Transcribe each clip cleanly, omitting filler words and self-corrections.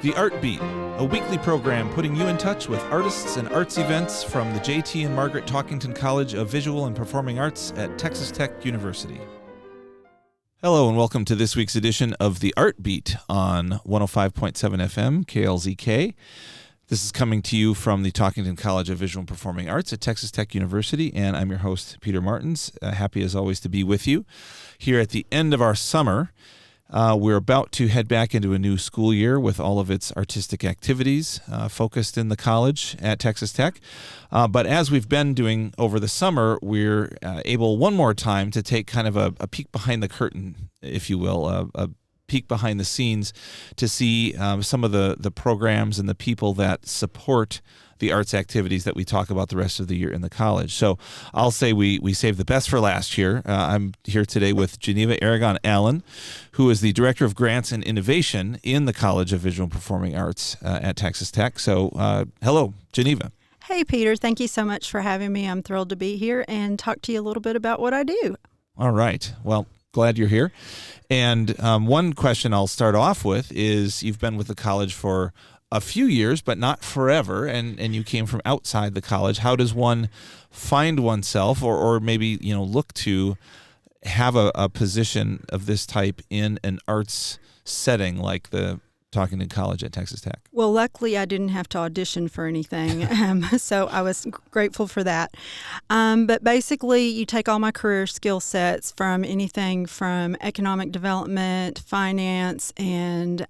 The Art Beat, a weekly program putting you in touch with artists and arts events from the J.T. and Margaret Talkington College of Visual and Performing Arts at Texas Tech University. Hello and welcome to this week's edition of The Art Beat on 105.7 FM, KLZK. This is coming to you from the Talkington College of Visual and Performing Arts at Texas Tech University, and I'm your host, Peter Martins. Happy as always to be with you here at the end of our summer. We're about to head back into a new school year with all of its artistic activities focused in the college at Texas Tech. But as we've been doing over the summer, we're able one more time to take kind of a peek behind the curtain, if you will, a peek behind the scenes to see some of the programs and the people that support the arts activities that we talk about the rest of the year in the college. So I'll say we saved the best for last year. I'm here today with Geneva Aragon-Allen, who is the Director of Grants and Innovation in the College of Visual and Performing Arts at Texas Tech. So hello, Geneva. Hey, Peter. Thank you so much for having me. I'm thrilled to be here and talk to you a little bit about what I do. All right. Well, glad you're here. And one question I'll start off with is you've been with the college for a few years, but not forever, and you came from outside the college. How does one find oneself or maybe, look to have a position of this type in an arts setting like the Talkington College at Texas Tech? Well, luckily I didn't have to audition for anything, so I was grateful for that. But basically, you take all my career skill sets from anything from economic development, finance, and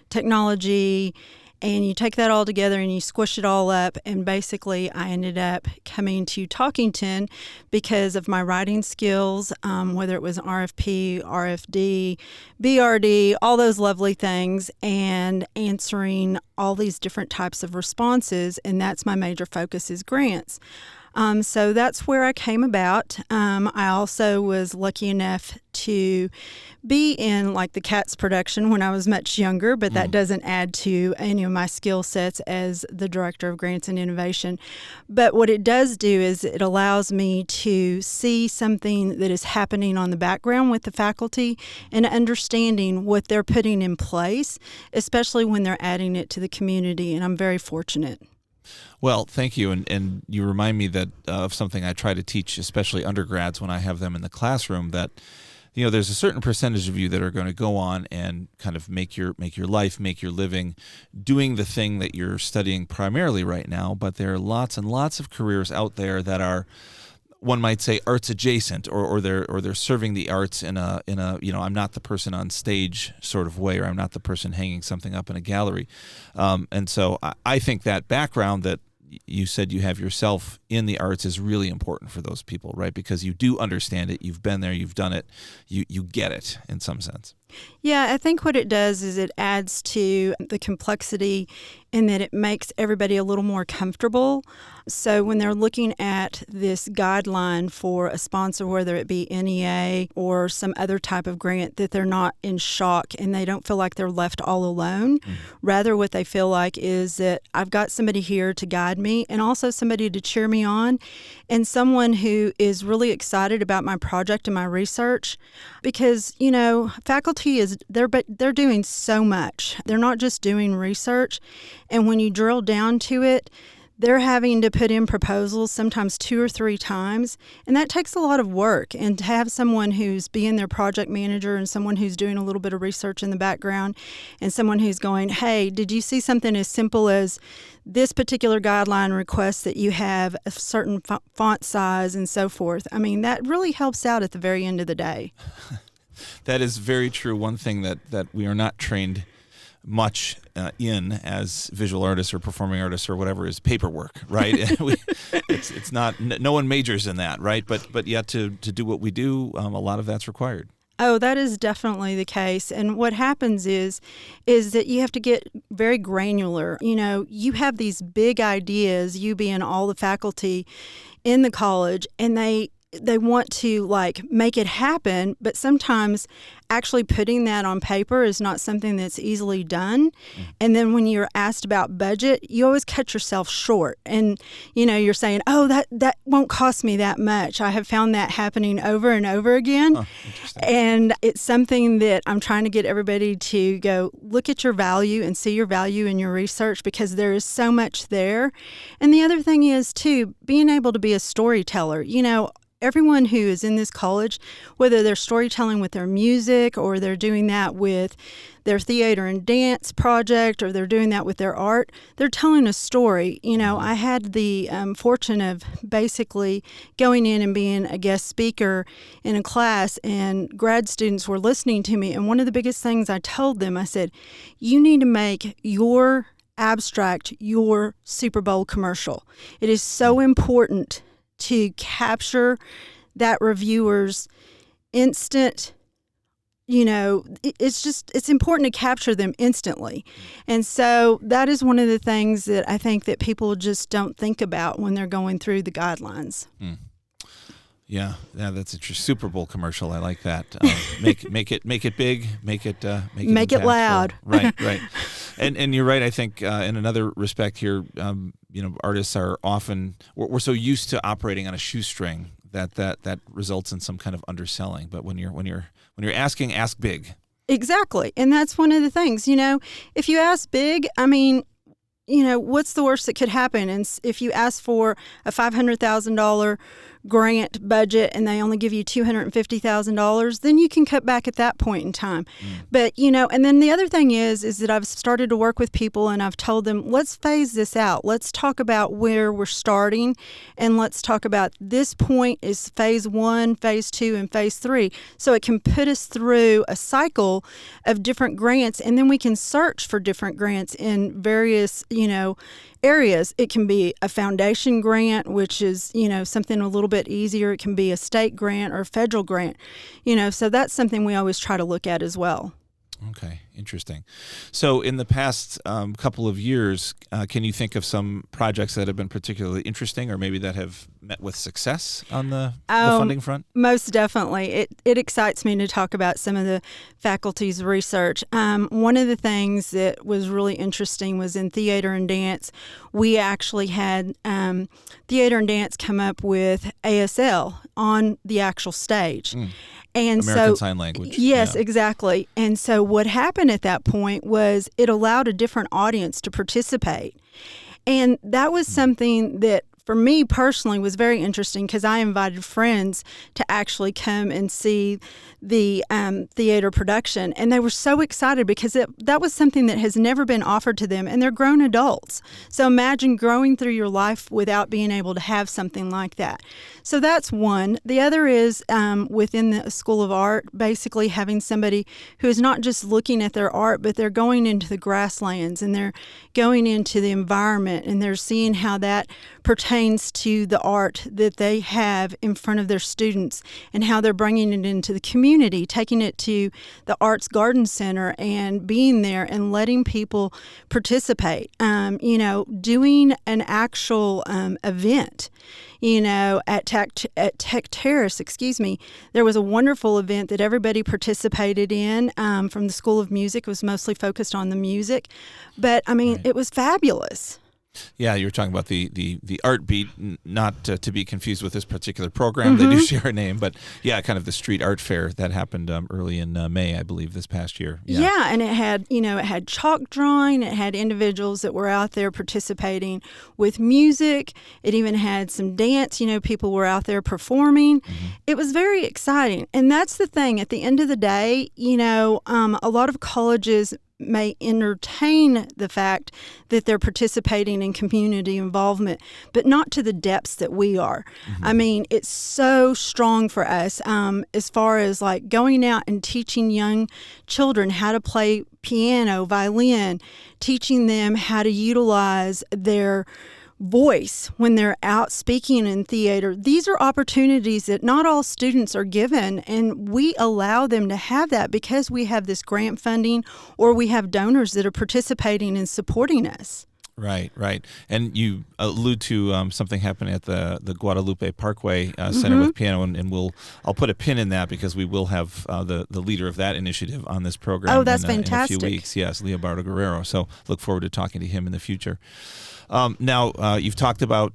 technology, and you take that all together and you squish it all up, and basically I ended up coming to Talkington because of my writing skills, whether it was RFP, RFD, BRD, all those lovely things, and answering all these different types of responses, and that's my major focus is grants. So that's where I came about. I also was lucky enough to be in like the Cats production when I was much younger, but that doesn't add to any of my skill sets as the Director of Grants and Innovation. But what it does do is it allows me to see something that is happening on the background with the faculty and understanding what they're putting in place, especially when they're adding it to the community, and I'm very fortunate. Well, thank you. And you remind me that of something I try to teach, especially undergrads when I have them in the classroom, that there's a certain percentage of you that are going to go on and kind of make your life, make your living doing the thing that you're studying primarily right now. But there are lots and lots of careers out there that are, one might say, arts adjacent, or they're serving the arts in a I'm not the person on stage sort of way, or I'm not the person hanging something up in a gallery. And so I think that background that you said you have yourself in the arts is really important for those people, right? Because you do understand it, you've been there, you've done it, you get it in some sense. Yeah, I think what it does is it adds to the complexity in that it makes everybody a little more comfortable. So when they're looking at this guideline for a sponsor, whether it be NEA or some other type of grant, that they're not in shock and they don't feel like they're left all alone. Rather, what they feel like is that I've got somebody here to guide me and also somebody to cheer me on, and someone who is really excited about my project and my research, because faculty they're doing so much. They're not just doing research, and when you drill down to it, they're having to put in proposals sometimes 2 or 3 times, and that takes a lot of work. And to have someone who's being their project manager and someone who's doing a little bit of research in the background and someone who's going, hey, did you see something as simple as this particular guideline requests that you have a certain font size and so forth? I mean, that really helps out at the very end of the day. That is very true. One thing that we are not trained much in as visual artists or performing artists or whatever is paperwork, right? It's not, no one majors in that, right? But yet to do what we do, a lot of that's required. Oh, that is definitely the case. And what happens is that you have to get very granular. You have these big ideas, you being all the faculty in the college, and they they want to like make it happen, but sometimes actually putting that on paper is not something that's easily done. And then when you're asked about budget, you always cut yourself short. And, you're saying, oh, that won't cost me that much. I have found that happening over and over again. Oh, interesting. And it's something that I'm trying to get everybody to go look at your value and see your value in your research, because there is so much there. And the other thing is, too, being able to be a storyteller. Everyone who is in this college, whether they're storytelling with their music or they're doing that with their theater and dance project or they're doing that with their art, they're telling a story. I had the fortune of basically going in and being a guest speaker in a class, and grad students were listening to me. And one of the biggest things I told them, I said, you need to make your abstract your Super Bowl commercial. It is so important to capture that reviewer's instant, it's important to capture them instantly. And so that is one of the things that I think that people just don't think about when they're going through the guidelines. Yeah, that's a Super Bowl commercial. I like that. Make it big, make it loud. Right. And you're right. I think in another respect here, artists are often we're so used to operating on a shoestring that results in some kind of underselling. But when you're asking, ask big. Exactly, and that's one of the things. If you ask big, what's the worst that could happen? And if you ask for a $500,000 grant budget and they only give you $250,000, then you can cut back at that point in time. But, and then the other thing is that I've started to work with people and I've told them, let's phase this out. Let's talk about where we're starting, and let's talk about this point is phase 1, phase 2, and phase 3. So it can put us through a cycle of different grants, and then we can search for different grants in various, areas. It can be a foundation grant, which is, something a little bit easier. It can be a state grant or a federal grant, so that's something we always try to look at as well. Okay, interesting. So in the past couple of years, can you think of some projects that have been particularly interesting or maybe that have met with success on the funding front? Most definitely. It excites me to talk about some of the faculty's research. One of the things that was really interesting was in theater and dance. We actually had theater and dance come up with ASL on the actual stage. And American Sign Language. Yes, yeah. Exactly. And so what happened at that point was it allowed a different audience to participate. And that was something that, for me personally, was very interesting, because I invited friends to actually come and see the theater production. And they were so excited because that was something that has never been offered to them, and they're grown adults. So imagine growing through your life without being able to have something like that. So that's one. The other is within the School of Art, basically having somebody who is not just looking at their art, but they're going into the grasslands and they're going into the environment and they're seeing how that pertains to the art that they have in front of their students and how they're bringing it into the community, taking it to the Arts Garden Center and being there and letting people participate, doing an actual event. At Tech Terrace, there was a wonderful event that everybody participated in from the School of Music. It was mostly focused on the music, but Right. It was fabulous. Yeah, you were talking about the Art Beat, not to be confused with this particular program. They do share a name, but yeah, kind of the street art fair that happened early in May, I believe, this past year. Yeah, and it had chalk drawing. It had individuals that were out there participating with music. It even had some dance. People were out there performing. It was very exciting, and that's the thing. At the end of the day, a lot of colleges may entertain the fact that they're participating in community involvement, but not to the depths that we are. It's so strong for us as far as like going out and teaching young children how to play piano, violin, teaching them how to utilize their voice when they're out speaking in theater. These are opportunities that not all students are given, and we allow them to have that because we have this grant funding or we have donors that are participating and supporting us. Right. And you allude to something happening at the Guadalupe Parkway Center with piano, and I'll put a pin in that because we will have the leader of that initiative on this program. Oh, that's In fantastic. a few weeks. Yes, Leobardo Guerrero. So look forward to talking to him in the future. Now, you've talked about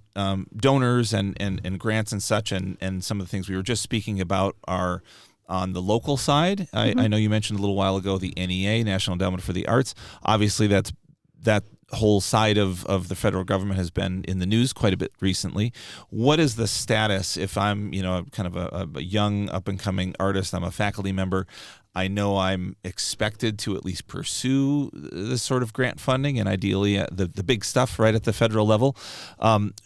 donors and grants and such, and some of the things we were just speaking about are on the local side. I know you mentioned a little while ago the NEA, National Endowment for the Arts. Obviously, that whole side of the federal government has been in the news quite a bit recently. What is the status if I'm, kind of a young up-and-coming artist, I'm a faculty member, I know I'm expected to at least pursue this sort of grant funding and ideally the big stuff right at the federal level.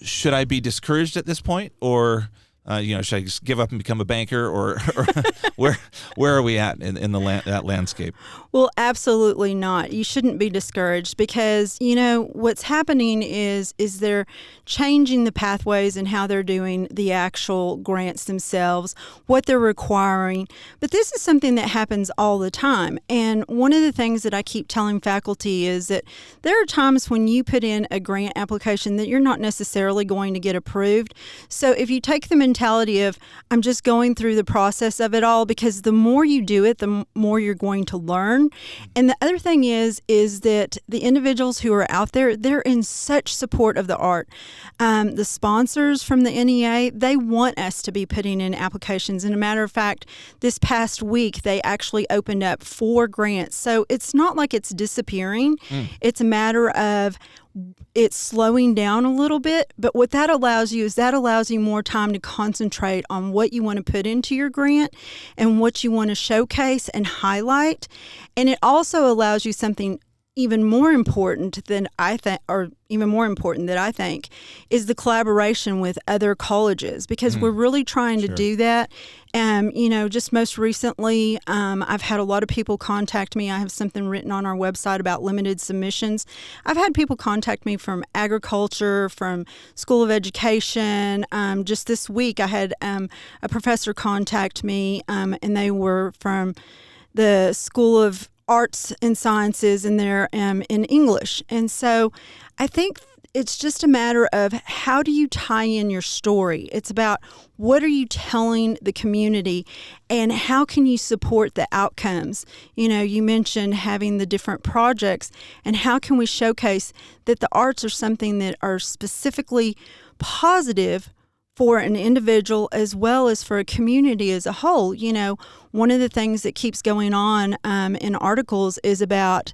Should I be discouraged at this point, or should I just give up and become a banker, or where are we at in that landscape? Well, absolutely not. You shouldn't be discouraged because, what's happening is they're changing the pathways and how they're doing the actual grants themselves, what they're requiring. But this is something that happens all the time. And one of the things that I keep telling faculty is that there are times when you put in a grant application that you're not necessarily going to get approved. So if you take the mentality of, I'm just going through the process of it all, because the more you do it, the more you're going to learn. And the other thing is that the individuals who are out there, they're in such support of the art. The sponsors from the NEA, they want us to be putting in applications. And a matter of fact, this past week, they actually opened up 4 grants. So it's not like it's disappearing. It's a matter of it's slowing down a little bit, but what that allows you is more time to concentrate on what you want to put into your grant and what you want to showcase and highlight. And it also allows you something even more important that I think is the collaboration with other colleges, because we're really trying to do that. Just most recently, I've had a lot of people contact me. I have something written on our website about limited submissions. I've had people contact me from agriculture, from School of Education. Just this week, I had a professor contact me, and they were from the School of Arts and Sciences, and they're in English. And so I think it's just a matter of how do you tie in your story. It's about what are you telling the community and how can you support the outcomes. You mentioned having the different projects, and how can we showcase that the arts are something that are specifically positive for an individual as well as for a community as a whole. One of the things that keeps going on in articles is about,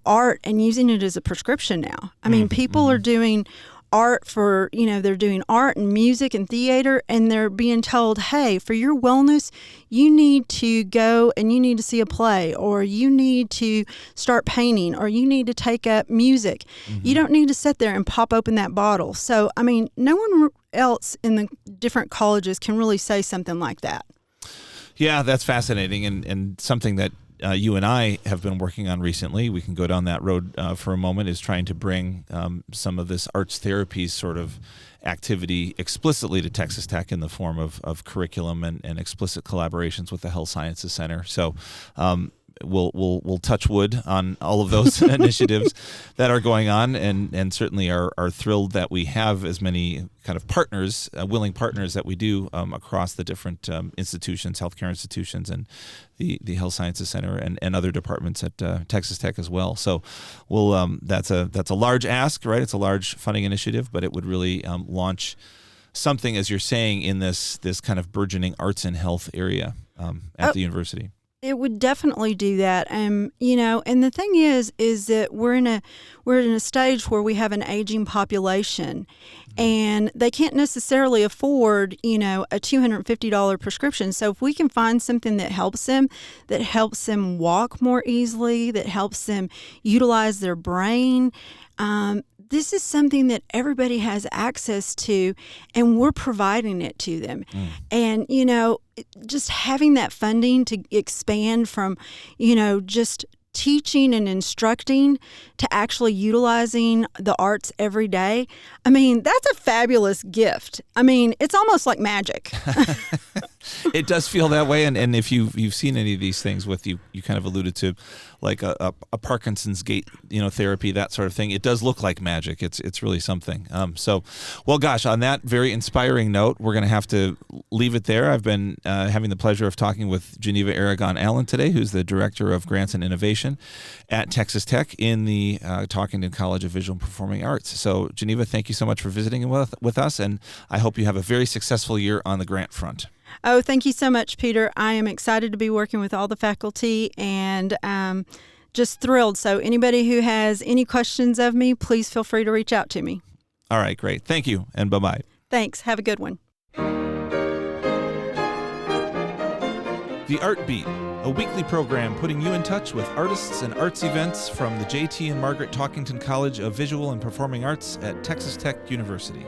art and using it as a prescription now. I mean, people are doing art for, they're doing art and music and theater, and they're being told, hey, for your wellness, you need to go and you need to see a play, or you need to start painting, or you need to take up music. You don't need to sit there and pop open that bottle. So, I mean, no one else in the different colleges can really say something like that. Yeah, that's fascinating, and something that you and I have been working on recently. We can go down that road for a moment, is trying to bring some of this arts therapy sort of activity explicitly to Texas Tech in the form of curriculum and explicit collaborations with the Health Sciences Center. So we'll touch wood on all of those initiatives that are going on, and certainly are thrilled that we have as many kind of partners, willing partners that we do across the different institutions, healthcare institutions, and the Health Sciences Center and other departments at Texas Tech as well. So that's a large ask, right? It's a large funding initiative, but it would really launch something, as you're saying, in this kind of burgeoning arts and health area at the university. It would definitely do that. And the thing is that we're in a stage where we have an aging population, and they can't necessarily afford, a $250 prescription. So if we can find something that helps them walk more easily, that helps them utilize their brain, this is something that everybody has access to, and we're providing it to them. And, just having that funding to expand from, just teaching and instructing to actually utilizing the arts every day. I mean, that's a fabulous gift. I mean, it's almost like magic. It does feel that way, and if you've seen any of these things with you kind of alluded to, like a Parkinson's gait, therapy, that sort of thing. It does look like magic. It's really something. Well, gosh, on that very inspiring note, we're going to have to leave it there. I've been having the pleasure of talking with Geneva Aragon-Allen today, who's the Director of Grants and Innovation at Texas Tech in the Talkington College of Visual and Performing Arts. So, Geneva, thank you so much for visiting with us, and I hope you have a very successful year on the grant front. Oh, thank you so much, Peter. I am excited to be working with all the faculty and just thrilled. So anybody who has any questions of me, please feel free to reach out to me. All right, great. Thank you, and bye-bye. Thanks. Have a good one. The Art Beat, a weekly program putting you in touch with artists and arts events from the J.T. and Margaret Talkington College of Visual and Performing Arts at Texas Tech University.